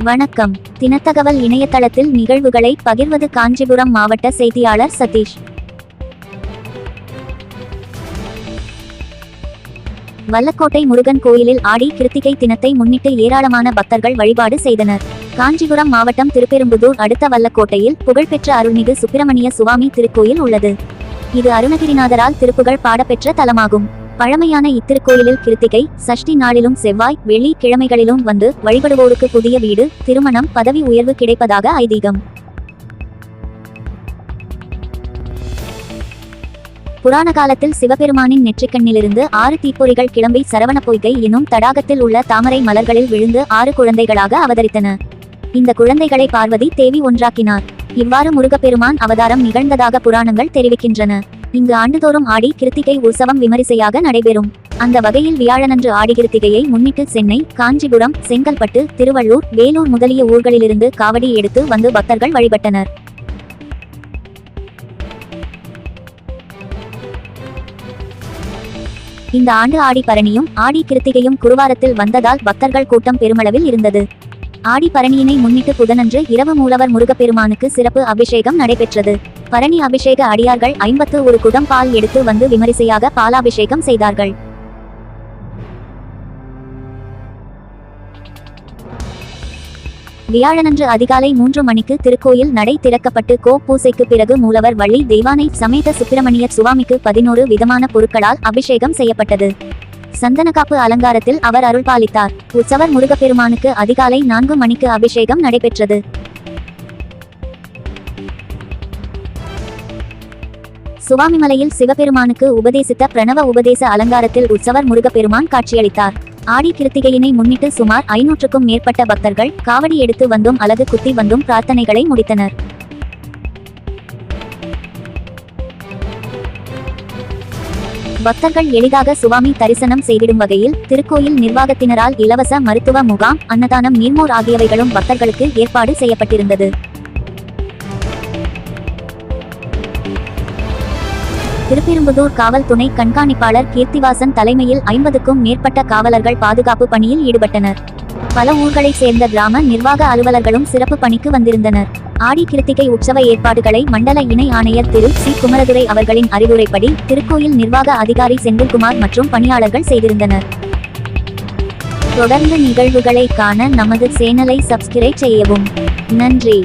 வணக்கம். தினத்தகவல் இணையதளத்தில் நிகழ்வுகளை பகிர்வது காஞ்சிபுரம் மாவட்ட செய்தியாளர் சதீஷ். வல்லக்கோட்டை முருகன் கோயிலில் ஆடி கிருத்திகை தினத்தை முன்னிட்டு ஏராளமான பக்தர்கள் வழிபாடு செய்தனர். காஞ்சிபுரம் மாவட்டம் திருப்பெரும்புதூர் அடுத்த வல்லக்கோட்டையில் புகழ்பெற்ற அருள்மிகு சுப்பிரமணிய சுவாமி திருக்கோயில் உள்ளது. இது அருணகிரிநாதரால் திருப்புகழ் பாடப்பெற்ற தலமாகும். பழமையான இத்திருக்கோயிலில் கிருத்திகை சஷ்டி நாளிலும் செவ்வாய் வெள்ளி கிழமைகளிலும் வந்து வழிபடுவோருக்கு புதிய வீடு, திருமணம், பதவி உயர்வு கிடைப்பதாக ஐதீகம். புராண காலத்தில் சிவபெருமானின் நெற்றிக்கண்ணிலிருந்து 6 தீப்பொறிகள் கிளம்பி சரவண பொய்கை எனும் தடாகத்தில் உள்ள தாமரை மலர்களில் விழுந்து 6 குழந்தைகளாக அவதரித்தன. இந்த குழந்தைகளை பார்வதி தேவி ஒன்றாக்கினார். இவ்வாறு முருகப்பெருமான் அவதாரம் நிகழ்ந்ததாக புராணங்கள் தெரிவிக்கின்றன. இங்கு ஆண்டுதோறும் ஆடி கிருத்திகை உற்சவம் விமரிசையாக நடைபெறும். அந்த வகையில் வியாழனன்று ஆடி கிருத்திகையை முன்னிட்டு சென்னை, காஞ்சிபுரம், செங்கல்பட்டு, திருவள்ளூர், வேலூர் முதலிய ஊர்களிலிருந்து காவடி எடுத்து வந்து பக்தர்கள் வழிபட்டனர். இந்த ஆண்டு ஆடி பரணியும் ஆடி கிருத்திகையும் குருவாரத்தில் வந்ததால் பக்தர்கள் கூட்டம் பெருமளவில் இருந்தது. ஆடி பரணியினை முன்னிட்டு புதனன்று இரவு மூலவர் முருகப்பெருமானுக்கு சிறப்பு அபிஷேகம் நடைபெற்றது. பரணி அபிஷேக அடியார்கள் 51 குடம் பால் எடுத்து வந்து விமரிசையாக பாலாபிஷேகம் செய்தார்கள். வியாழனன்று அதிகாலை 3 மணிக்கு திருக்கோயில் நடை திறக்கப்பட்டு பூசைக்கு பிறகு மூலவர் வள்ளி தெய்வானை சமேத சுப்பிரமணிய சுவாமிக்கு 11 விதமான பொருட்களால் அபிஷேகம் செய்யப்பட்டது. சந்தனக்காப்பு அலங்காரத்தில் அவர் அருள்பாலித்தார். உற்சவர் முருகப்பெருமானுக்கு அதிகாலை 4 மணிக்கு அபிஷேகம் நடைபெற்றது. சுவாமிமலையில் சிவபெருமானுக்கு உபதேசித்த பிரணவ உபதேச அலங்காரத்தில் உற்சவர் முருகப்பெருமான் காட்சியளித்தார். ஆடி கிருத்திகையினை முன்னிட்டு சுமார் 500க்கும் மேற்பட்ட பக்தர்கள் காவடி எடுத்து வந்தும் அலகு குத்தி வந்தும் பிரார்த்தனைகளை முடித்தனர். பக்தர்கள் எளிதாக சுவாமி தரிசனம் செய்திடும் வகையில் திருக்கோயில் நிர்வாகத்தினரால் இலவச மருத்துவ முகாம், அன்னதானம், நீர்மோர் ஆகியவைகளும் பக்தர்களுக்கு ஏற்பாடு செய்யப்பட்டிருந்தது. திருப்பெரும்புதூர் காவல் துணை கண்காணிப்பாளர் கீர்த்திவாசன் தலைமையில் 50க்கும் மேற்பட்ட காவலர்கள் பாதுகாப்பு பணியில் ஈடுபட்டனர். பல ஊர்களைச் சேர்ந்த கிராம நிர்வாக அலுவலர்களும் சிறப்பு பணிக்கு வந்திருந்தனர். ஆடி கிருத்திகை உற்சவ ஏற்பாடுகளை மண்டல இணை ஆணையர் திரு சி. குமரதுரை அவர்களின் அறிவுரைப்படி திருக்கோயில் நிர்வாக அதிகாரி செந்தில்குமார் மற்றும் பணியாளர்கள் செய்திருந்தனர். தொடர்ந்து நிகழ்வுகளை காண நமது சேனலை சப்ஸ்கிரைப் செய்யவும். நன்றி.